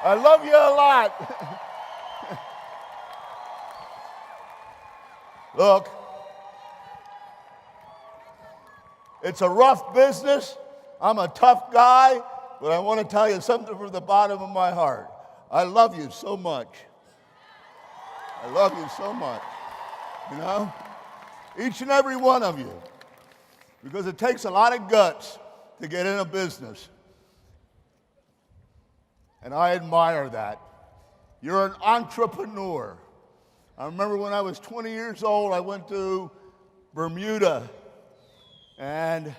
I love you a lot. Look, it's a rough business. I'm a tough guy, but I want to tell you something from the bottom of my heart. I love you so much. I love you so much. You know? Each and every one of you. Because it takes a lot of guts to get in a business. And I admire that. You're an entrepreneur. I remember when I was 20 years old, I went to Bermuda, and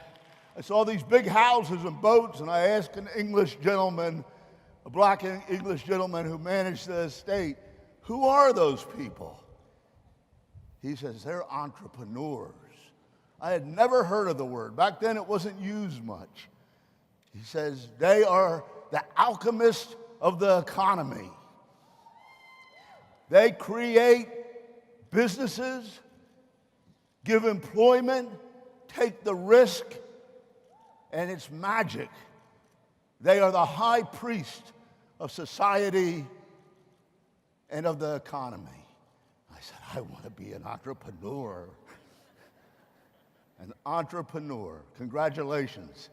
I saw these big houses and boats, and I asked an English gentleman, a black English gentleman who managed the estate, who are those people? He says, they're entrepreneurs. I had never heard of the word. Back then, it wasn't used much. He says, they are the alchemists of the economy. They create businesses, give employment, take the risk, and it's magic. They are the high priest of society and of the economy. I said, I want to be an entrepreneur. An entrepreneur. Congratulations.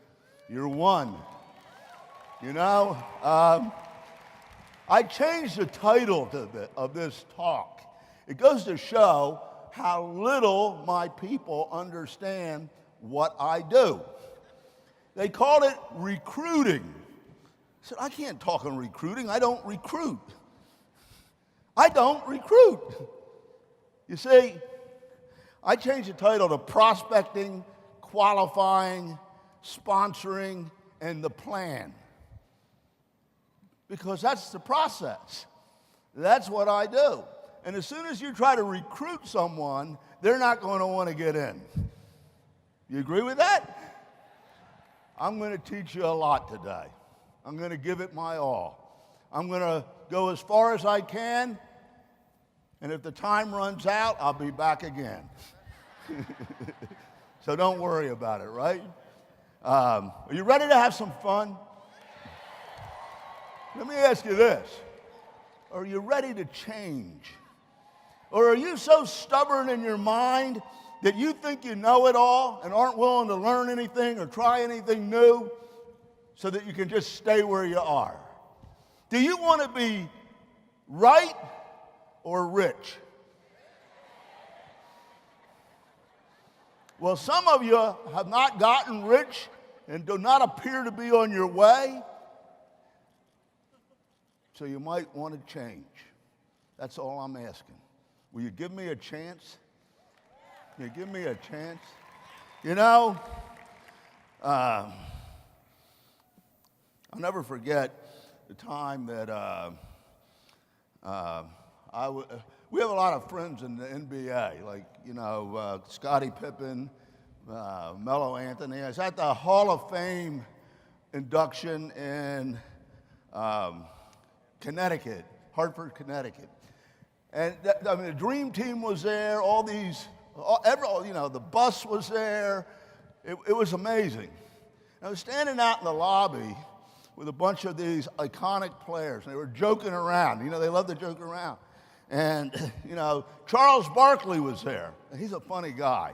You're one. You know, I changed the title of this talk. It goes to show how little my people understand what I do. They called it recruiting. I said, I can't talk on recruiting. I don't recruit. I don't recruit. You see, I changed the title to prospecting, qualifying, sponsoring, and the plan. Because that's the process. That's what I do. And as soon as you try to recruit someone, they're not going to want to get in. You agree with that? I'm going to teach you a lot today. I'm going to give it my all. I'm going to go as far as I can, and if the time runs out, I'll be back again. So don't worry about it, right? Are you ready to have some fun? Let me ask you this. Are you ready to change? Or are you so stubborn in your mind that you think you know it all and aren't willing to learn anything or try anything new so that you can just stay where you are? Do you want to be right or rich? Well, some of you have not gotten rich and do not appear to be on your way. So you might want to change. That's all I'm asking. Will you give me a chance? Will you give me a chance? You know, I'll never forget the time that we have a lot of friends in the NBA, like, you know, Scottie Pippen, Melo Anthony. I was at the Hall of Fame induction in Connecticut, Hartford, Connecticut. And the dream team was there, the bus was there. It was amazing. I was standing out in the lobby with a bunch of these iconic players, and they were joking around. You know, they love to joke around. And, you know, Charles Barkley was there. And he's a funny guy.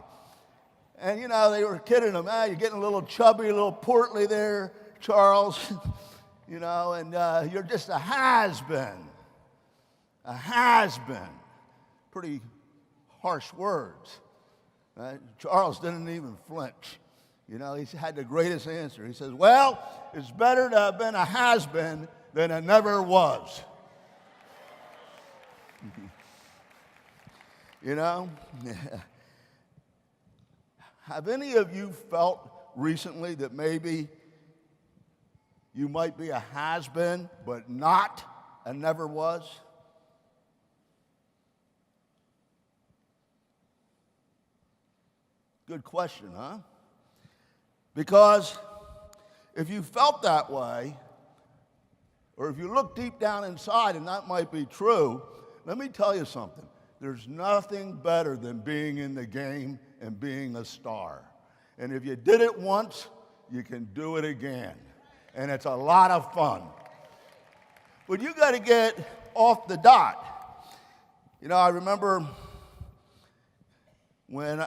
And, you know, they were kidding him. You're getting a little chubby, a little portly there, Charles. You know, and you're just a has-been. A has-been. Pretty harsh words. Right? Charles didn't even flinch. You know, he had the greatest answer. He says, well, it's better to have been a has-been than a never was. You know? Have any of you felt recently that maybe you might be a has-been, but not a never was? Good question, huh? Because if you felt that way, or if you look deep down inside and that might be true, let me tell you something. There's nothing better than being in the game and being a star. And if you did it once, you can do it again. And it's a lot of fun. but you got to get off the dot. You know, I remember when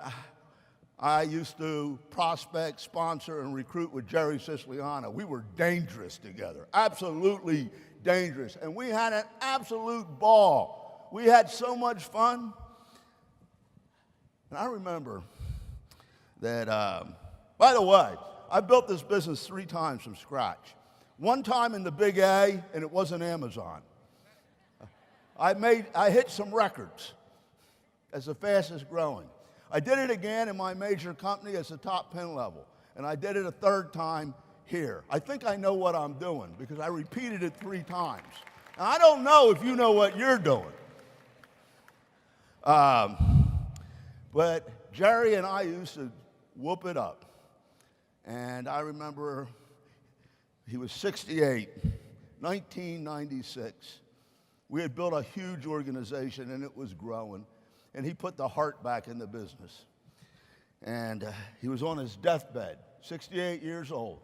I used to prospect, sponsor, and recruit with Jerry Siciliano. We were dangerous together, absolutely dangerous. And we had an absolute ball. We had so much fun. And I remember that, by the way, I built this business 3 times from scratch. One time in the Big A, and it wasn't Amazon. I hit some records as the fastest growing. I did it again in my major company as the top pen level, and I did it a 3rd time here. I think I know what I'm doing because I repeated it 3 times. Now, I don't know if you know what you're doing. But Jerry and I used to whoop it up. And I remember he was 68, 1996. We had built a huge organization, and it was growing. And he put the heart back in the business. And he was on his deathbed, 68 years old.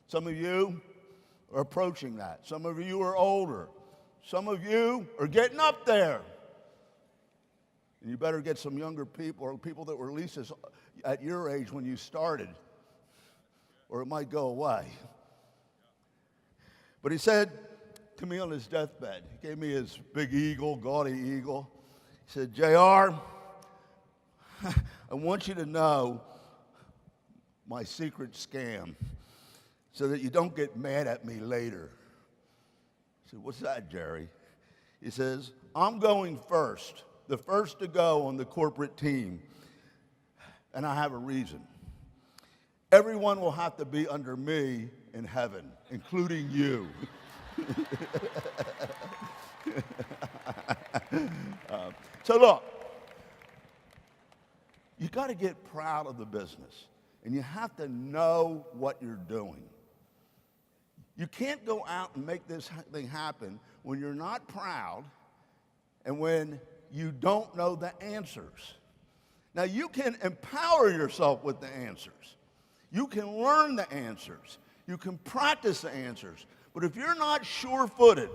Some of you are approaching that. Some of you are older. Some of you are getting up there. And you better get some younger people or people that were at least at your age when you started, or it might go away. But he said to me on his deathbed, he gave me his big eagle, gaudy eagle. He said, JR, I want you to know my secret scam so that you don't get mad at me later. I said, what's that, Jerry? He says, I'm going first, the first to go on the corporate team, and I have a reason. Everyone will have to be under me in heaven, including you. So look, you got to get proud of the business, and you have to know what you're doing. You can't go out and make this thing happen when you're not proud and when you don't know the answers. Now, you can empower yourself with the answers. You can learn the answers. You can practice the answers. But if you're not sure-footed,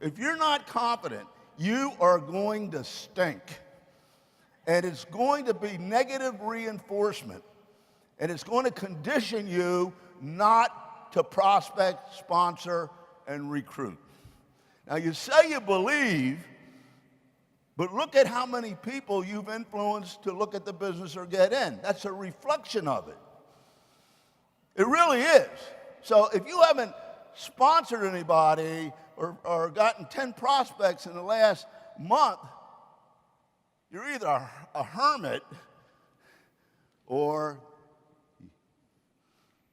if you're not confident, you are going to stink. And it's going to be negative reinforcement. And it's going to condition you not to prospect, sponsor, and recruit. Now, you say you believe, but look at how many people you've influenced to look at the business or get in. That's a reflection of it. It really is. So if you haven't sponsored anybody or gotten 10 prospects in the last month, you're either a hermit or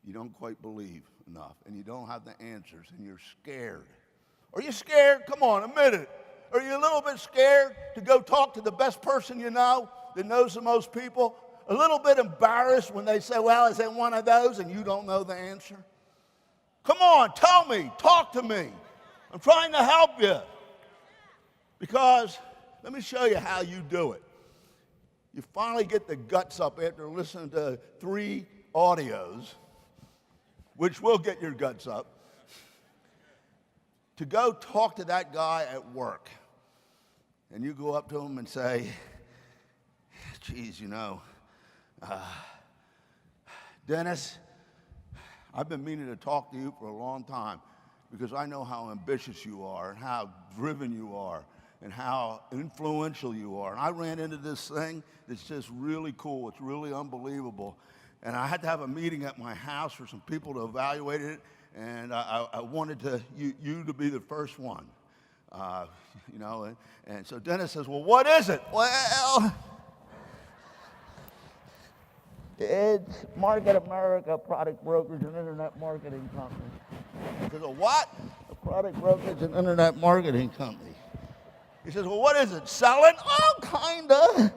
you don't quite believe enough and you don't have the answers and you're scared. Are you scared? Come on, admit it. Are you a little bit scared to go talk to the best person you know that knows the most people? A little bit embarrassed when they say, well, is it one of those, and you don't know the answer? Come on, tell me, talk to me. I'm trying to help you. Because let me show you how you do it. You finally get the guts up after listening to 3 audios, which will get your guts up, to go talk to that guy at work. And you go up to him and say, geez, you know, Dennis, I've been meaning to talk to you for a long time because I know how ambitious you are and how driven you are and how influential you are. And I ran into this thing that's just really cool. It's really unbelievable. And I had to have a meeting at my house for some people to evaluate it, and I wanted you to be the first one. You know, and so Dennis says, well, what is it? Well, it's Market America Product Brokerage and Internet Marketing Company. He says, a what? A product brokerage and internet marketing company. He says, well, what is it? Selling? Oh, kinda.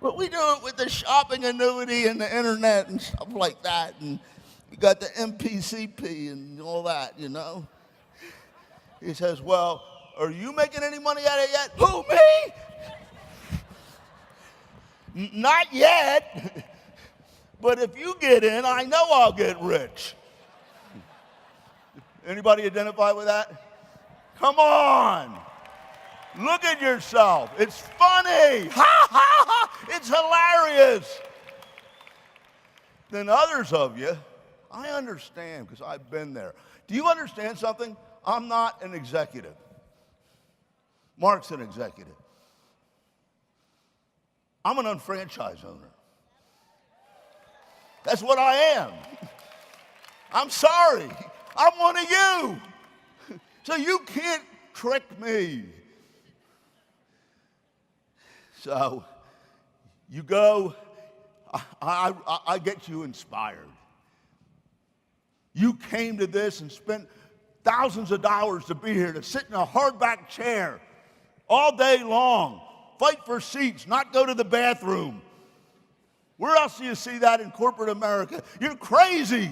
But we do it with the shopping annuity and the internet and stuff like that. And we got the MPCP and all that, you know. He says, well, are you making any money out of it yet? Who, me? Not yet, but if you get in, I know I'll get rich. Anybody identify with that? Come on. Look at yourself. It's funny. Ha, ha, ha. It's hilarious. Then others of you, I understand because I've been there. Do you understand something? I'm not an executive. Mark's an executive. I'm an unfranchised owner. That's what I am. I'm sorry. I'm one of you. So you can't trick me. So you go, I get you inspired. You came to this and spent thousands of dollars to be here, to sit in a hardback chair all day long, fight for seats, not go to the bathroom. Where else do you see that in corporate America? You're crazy.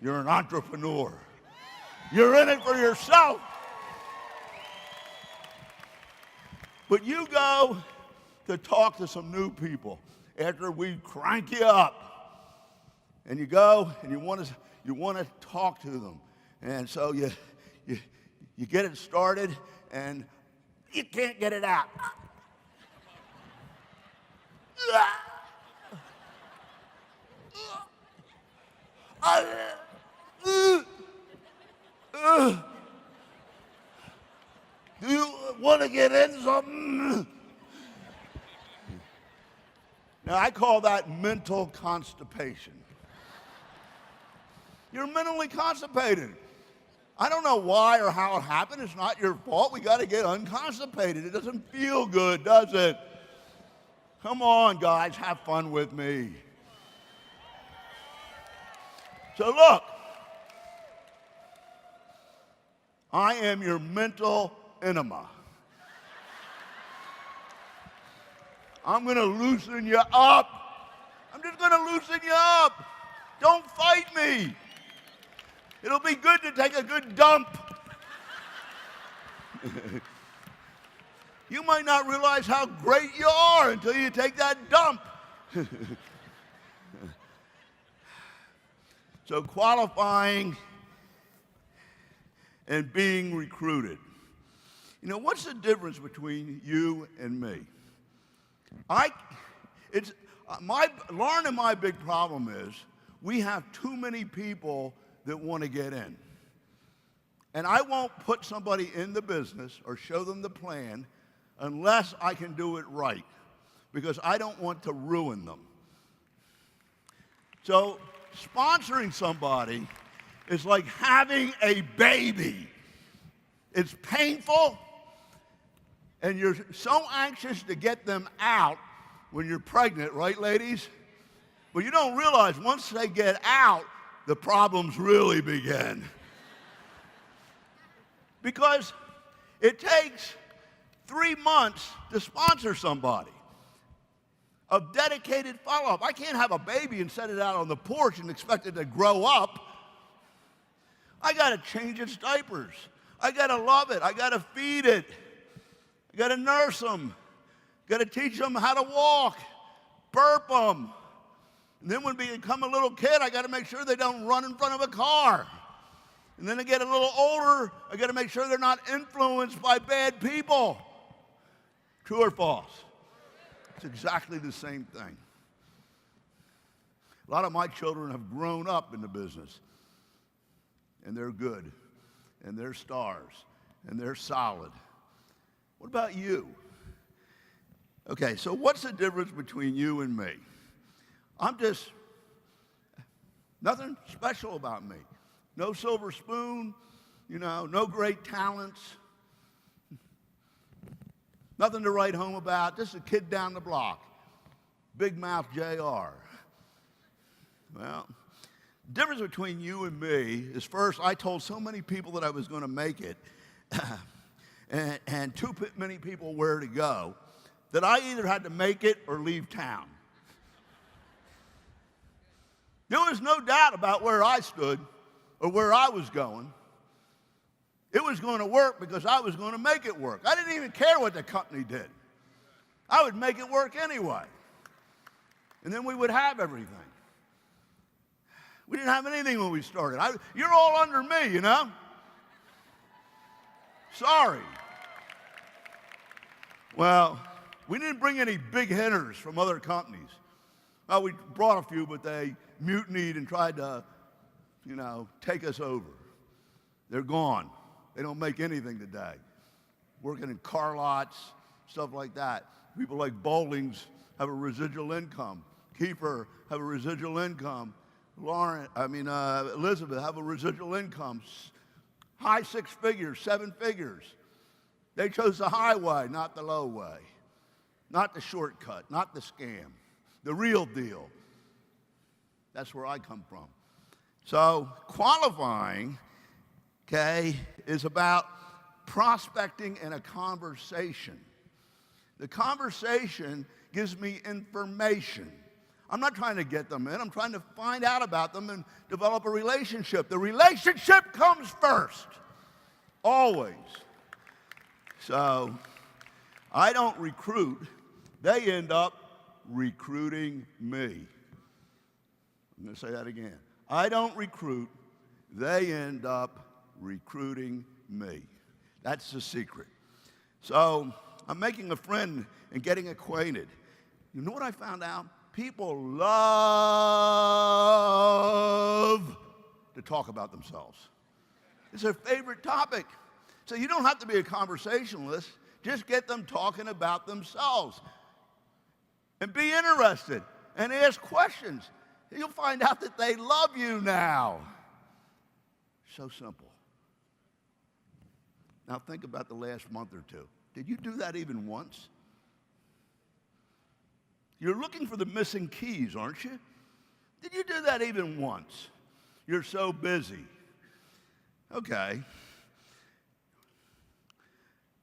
You're an entrepreneur. You're in it for yourself. But you go to talk to some new people after we crank you up. And you go and you want to talk to them. And so you get it started and you can't get it out. Do you want to get in something? Now, I call that mental constipation. You're mentally constipated. I don't know why or how it happened. It's not your fault. We got to get unconstipated. It doesn't feel good, does it? Come on, guys, have fun with me. So look, I am your mental enema. I'm going to loosen you up. I'm just going to loosen you up. Don't fight me. It'll be good to take a good dump. You might not realize how great you are until you take that dump. So qualifying and being recruited. You know, what's the difference between you and me? Lauren and my big problem is we have too many people that want to get in. And I won't put somebody in the business or show them the plan unless I can do it right, because I don't want to ruin them. So sponsoring somebody is like having a baby. It's painful, and you're so anxious to get them out when you're pregnant, right, ladies? But you don't realize once they get out, the problems really begin. Because it takes 3 months to sponsor somebody of dedicated follow-up. I can't have a baby and set it out on the porch and expect it to grow up. I got to change its diapers. I got to love it. I got to feed it. I got to nurse them. Got to teach them how to walk, burp them. And then when they become a little kid, I got to make sure they don't run in front of a car. And then they get a little older, I got to make sure they're not influenced by bad people. True or false? It's exactly the same thing. A lot of my children have grown up in the business, and they're good, and they're stars, and they're solid. What about you? Okay, so what's the difference between you and me? Nothing special about me. No silver spoon, no great talents. Nothing to write home about. Just a kid down the block. Big mouth JR. Well, the difference between you and me is, first, I told so many people that I was going to make it, and too many people where to go, that I either had to make it or leave town. There was no doubt about where I stood or where I was going. It was going to work because I was going to make it work. I didn't even care what the company did. I would make it work anyway. And then we would have everything. We didn't have anything when we started. You're all under me, Sorry. Well, we didn't bring any big hitters from other companies. Well, we brought a few, but they mutinied and tried to, take us over. They're gone. They don't make anything today. Working in car lots, stuff like that. People like Bowlings have a residual income. Kiefer have a residual income. Elizabeth have a residual income. High 6 figures, 7 figures. They chose the highway, not the low way. Not the shortcut, not the scam. The real deal. That's where I come from. So qualifying, is about prospecting and a conversation. The conversation gives me information. I'm not trying to get them in. I'm trying to find out about them and develop a relationship. The relationship comes first, always. So I don't recruit. They end up recruiting me. I'm going to say that again. I don't recruit. They end up recruiting me. That's the secret. So I'm making a friend and getting acquainted. You know what I found out? People love to talk about themselves. It's their favorite topic. So you don't have to be a conversationalist. Just get them talking about themselves. And be interested and ask questions. You'll find out that they love you now. So simple. Now think about the last month or two. Did you do that even once? You're looking for the missing keys, aren't you? Did you do that even once? You're so busy. Okay.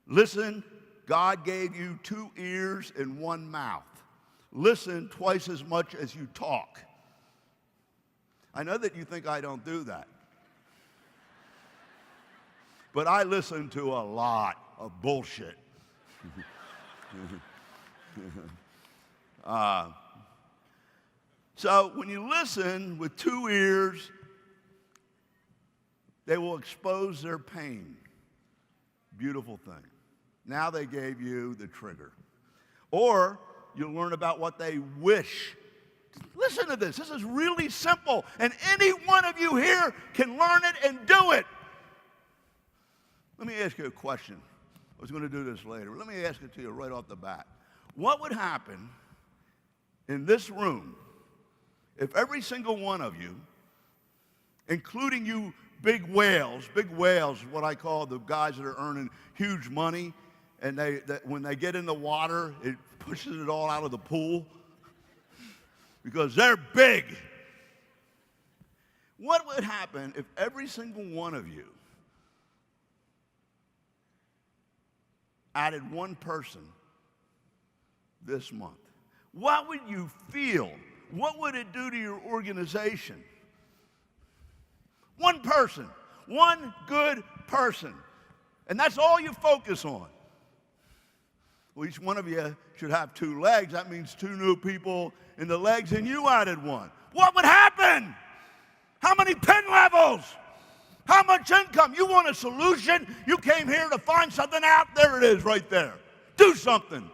Listen, God gave you 2 ears and 1 mouth. Listen twice as much as you talk. I know that you think I don't do that. But I listen to a lot of bullshit. So when you listen with 2 ears, they will expose their pain. Beautiful thing. Now they gave you the trigger. Or you'll learn about what they wish. Listen to this. This is really simple. And any one of you here can learn it and do it. Let me ask you a question. I was going to do this later. Let me ask it to you right off the bat. What would happen in this room if every single one of you, including you big whales, what I call the guys that are earning huge money, and when they get in the water, it pushes it all out of the pool because they're big. What would happen if every single one of you added 1 person this month? What would you feel? What would it do to your organization? 1 person, 1 good person. And that's all you focus on. Well, each one of you should have 2 legs. That means 2 new people in the legs, and you added 1. What would happen? How many pen levels? How much income? You want a solution? You came here to find something out. There it is right there. Do something.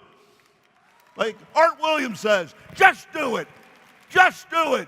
Like Art Williams says, just do it. Just do it.